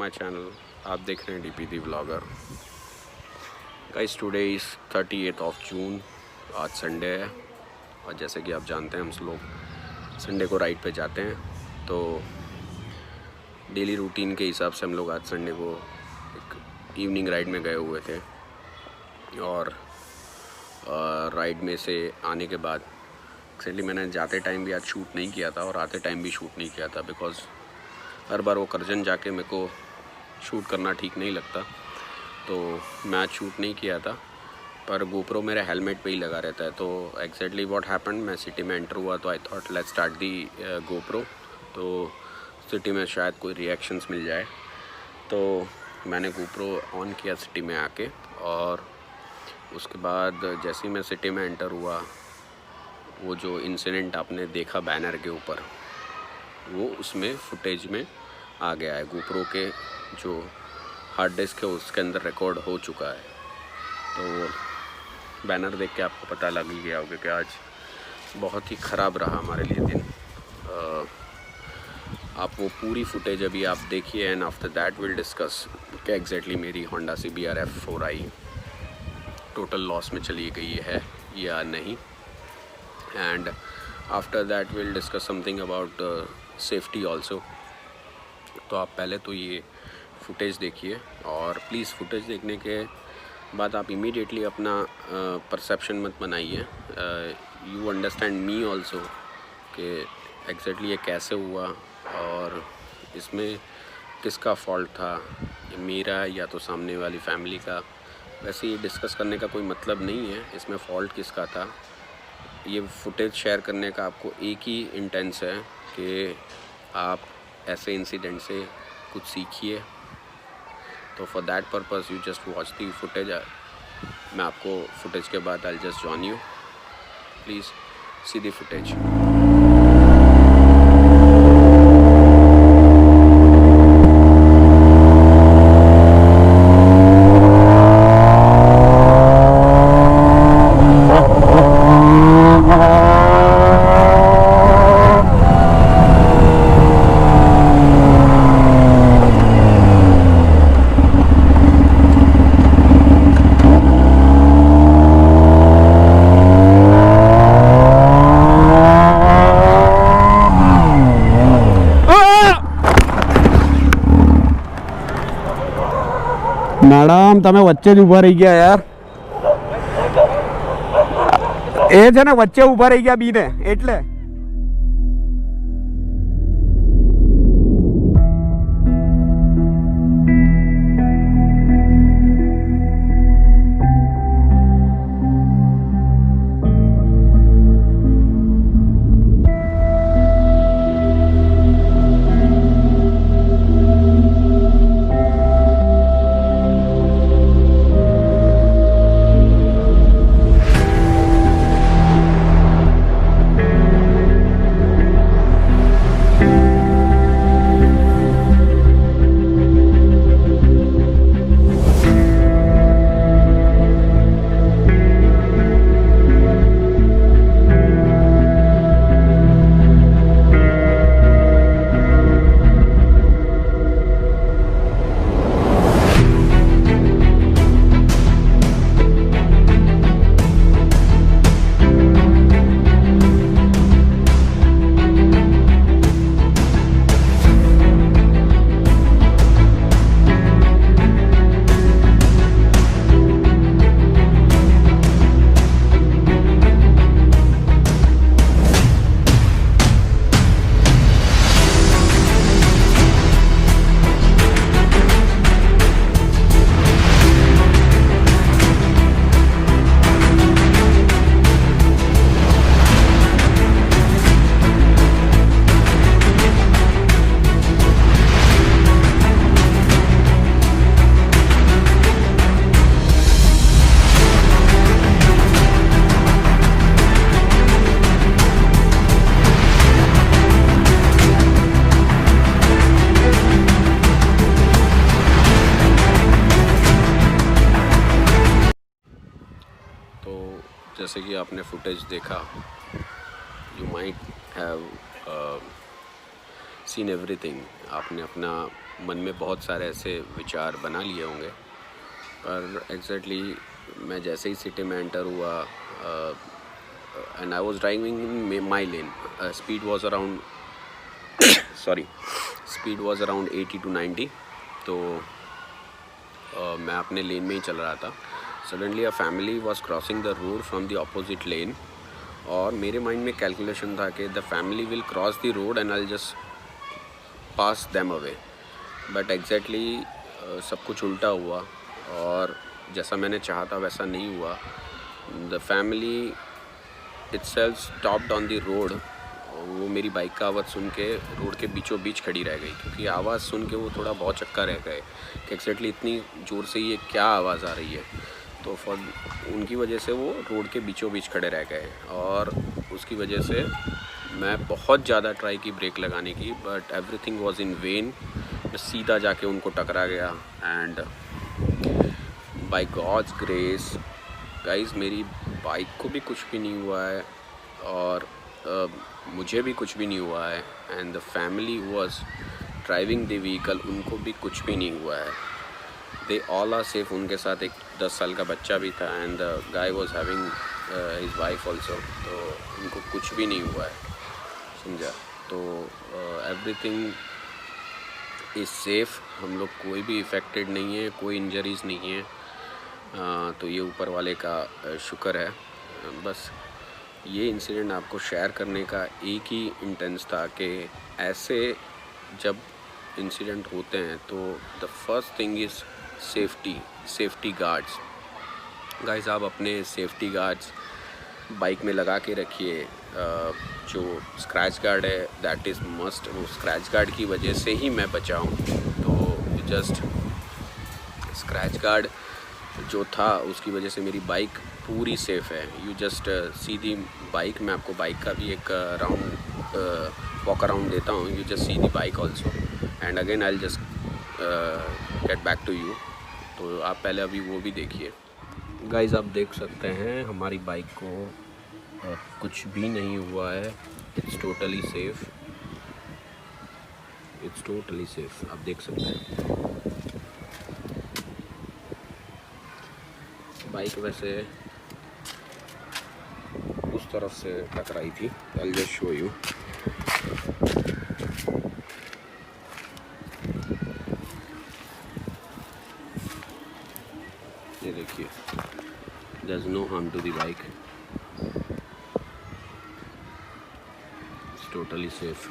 My channel. आप देख रहे हैं DP the vlogger. Guys today is 30th of June. आज संडे है और जैसे कि आप जानते हैं हम लोग संडे को राइड पे जाते हैं, तो डेली रूटीन के हिसाब से हम लोग आज संडे को एक इवनिंग राइड में गए हुए थे। और राइड में से आने के बाद एक्चुअली मैंने जाते टाइम भी आज शूट नहीं किया था और आते टाइम भी शूट नहीं किया था, बिकॉज़ हर बार वो करजन जाके मेरे को शूट करना ठीक नहीं लगता, तो मैं आज शूट नहीं किया था। पर गोप्रो मेरे हेलमेट पे ही लगा रहता है, तो एक्जैक्टली व्हाट हैपेंड, मैं सिटी में एंटर हुआ तो I thought let's start the GoPro, तो सिटी में शायद कोई रिएक्शंस मिल जाए। तो मैंने गोप्रो ऑन किया सिटी में आके, और उसके बाद जैसे ही मैं सिटी में एंटर हुआ, वो जो इंसिडेंट आपने देखा बैनर के ऊपर, वो उसमें फुटेज में आ गया है। गोप्रो के जो हार्ड डिस्क है उसके अंदर रिकॉर्ड हो चुका है। तो बैनर देख के आपको पता लग ही गया होगा कि आज बहुत ही ख़राब रहा हमारे लिए दिन। आप वो पूरी फुटेज अभी आप देखिए, and after that will discuss कि एग्जैक्टली मेरी Honda CBR F4i total loss में चली गई है या नहीं। And after that will discuss something about safety also. तो आप पहले तो ये फुटेज देखिए, और प्लीज़ फुटेज देखने के बाद आप इमीडिएटली अपना परसेप्शन मत बनाइए। यू अंडरस्टैंड मी ऑल्सो कि एग्जैक्टली ये कैसे हुआ और इसमें किसका फॉल्ट था, मेरा या तो सामने वाली फैमिली का। वैसे ये डिस्कस करने का कोई मतलब नहीं है इसमें फ़ॉल्ट किसका था। ये फुटेज शेयर करने का आपको एक ही इंटेंस है कि आप ऐसे इंसिडेंट से कुछ सीखिए। तो for that purpose you just watch the footage. मैं आपको फुटेज के बाद I just join you, please see the footage. Madam તમે વચ્ચે જ ઊભા રહી ગયા યાર। એ છે ને વચ્ચે ઊભા રહી ગયા બીને એટલે। जैसे कि आपने फुटेज देखा, you might have seen everything. आपने अपना मन में बहुत सारे ऐसे विचार बना लिए होंगे, पर एग्जैक्टली मैं जैसे ही सिटी में एंटर हुआ and I was driving in my lane, speed was around speed was around 80 to 90, तो मैं अपने लेन में ही चल रहा था. Suddenly a family was crossing the road from the opposite lane, और मेरे माइंड में कैलकुलेशन था कि the family will cross the road and I will just pass them away. But exactly सब कुछ उल्टा हुआ, और जैसा मैंने चाहा था वैसा नहीं हुआ. The family itself stopped on the road. वो मेरी बाइक का आवाज़ सुन के रोड के बीचों बीच खड़ी रह गई, क्योंकि आवाज़ सुन के वो थोड़ा बहुत चक्का रह गए कि एक्जैक्टली इतनी ज़ोर से ये क्या आवाज़ आ रही है. तो फॉर उनकी वजह से वो रोड के बीचों बीच खड़े रह गए, और उसकी वजह से मैं बहुत ज़्यादा ट्राई की ब्रेक लगाने की, but everything was in vain. मैं सीधा जाके उनको टकरा गया, and by God's grace guys मेरी बाइक को भी कुछ भी नहीं हुआ है, और मुझे भी कुछ भी नहीं हुआ है, and the family was driving the vehicle, उनको भी कुछ भी नहीं हुआ है. They all are safe. उनके साथ एक 10 साल का बच्चा भी था, and the guy was having his wife also. तो उनको कुछ भी नहीं हुआ है, समझा. तो एवरीथिंग इज़ सेफ. हम लोग कोई भी इफ़ेक्टेड नहीं है, कोई इंजरीज़ नहीं है. तो ये ऊपर वाले का शुक्र है. बस ये इंसिडेंट आपको शेयर करने का एक ही इंटेंस था कि ऐसे जब इंसिडेंट होते हैं तो the first thing is safety guards. Guys आप अपने सेफ्टी गार्ड्स बाइक में लगा के रखिए. जो स्क्रैच गार्ड है दैट इज़ मस्ट. वो स्क्रैच गार्ड की वजह से ही मैं बचा हूँ. तो जस्ट स्क्रैच गार्ड जो था उसकी वजह से मेरी बाइक पूरी सेफ़ है. You just see the bike. मैं आपको बाइक का भी एक राउंड वॉक अराउंड देता हूँ. You just see the bike also, and again I will just get back to you. तो आप पहले अभी वो भी देखिए. गाइस आप देख सकते हैं हमारी बाइक को कुछ भी नहीं हुआ है. It's totally safe. आप देख सकते हैं. बाइक वैसे उस तरफ से टकराई थी. I will just show you. ये देखिए, there is no harm to the bike. It's totally safe.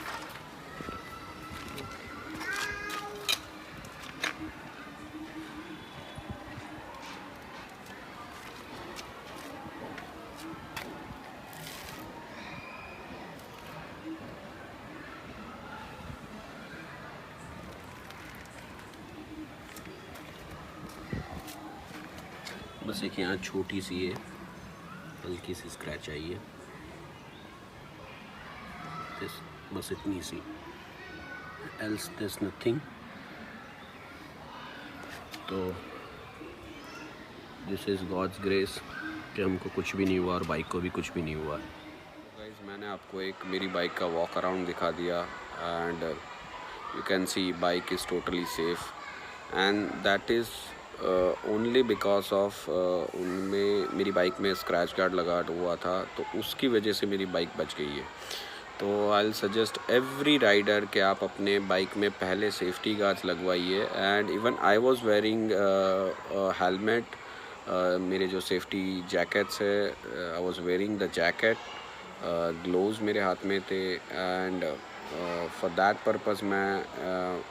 बस एक यहाँ छोटी सी है, हल्की सी स्क्रैच आई है, बस इतनी सी. Else this nothing. तो दिस इज़ गॉड्स ग्रेस कि हमको कुछ भी नहीं हुआ और बाइक को भी कुछ भी नहीं हुआ. गाइस मैंने आपको एक मेरी बाइक का वॉक अराउंड दिखा दिया, and you can see bike is totally safe, and that is only because of उनमें मेरी बाइक में स्क्रैच गार्ड लगा हुआ था, तो उसकी वजह से मेरी बाइक बच गई है. तो I will suggest every rider कि आप अपने बाइक में पहले सेफ्टी गार्ड्स लगवाइए. And even I was wearing helmet. मेरे जो सेफ्टी जैकेट्स है, I was wearing the jacket. Gloves मेरे हाथ में थे, एंड फॉर दैट पर्पज़ मैं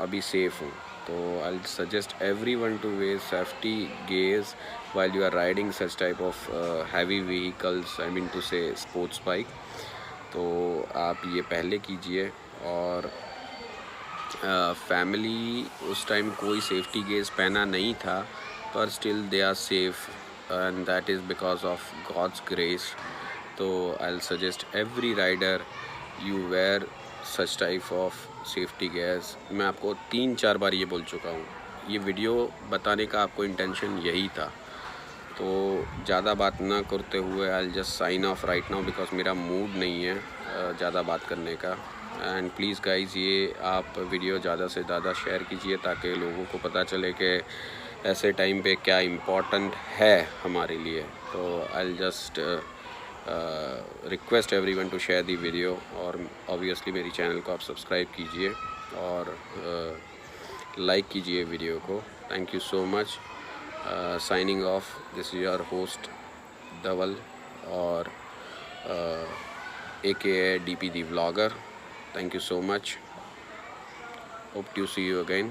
अभी सेफ़ हूँ. तो I suggest everyone to wear safety gears while you are riding such type of heavy vehicles, I mean to say sports bike. तो आप ये पहले कीजिए. और फैमिली उस टाइम कोई सेफ्टी गेयर्स पहना नहीं था, पर still they are safe, and that is because of God's grace. तो I will suggest every rider you wear such type of safety gears. मैं आपको 3-4 बार ये बोल चुका हूँ. ये वीडियो बताने का आपको इंटेंशन यही था. तो ज़्यादा बात ना करते हुए I will just sign off right now, because मेरा मूड नहीं है ज़्यादा बात करने का. एंड प्लीज़ गाइज़ ये आप वीडियो ज़्यादा से ज़्यादा शेयर कीजिए ताकि लोगों को पता चले कि ऐसे टाइम पे क्या इम्पोर्टेंट है हमारे लिए। तो I just request everyone to share the video, और ऑब्वियसली मेरी चैनल को आप सब्सक्राइब कीजिए और लाइक कीजिए वीडियो को। Thank you so much. Signing off, this is your host Dhaval और AKA DP the Vlogger. Thank you so much. Hope to see you again.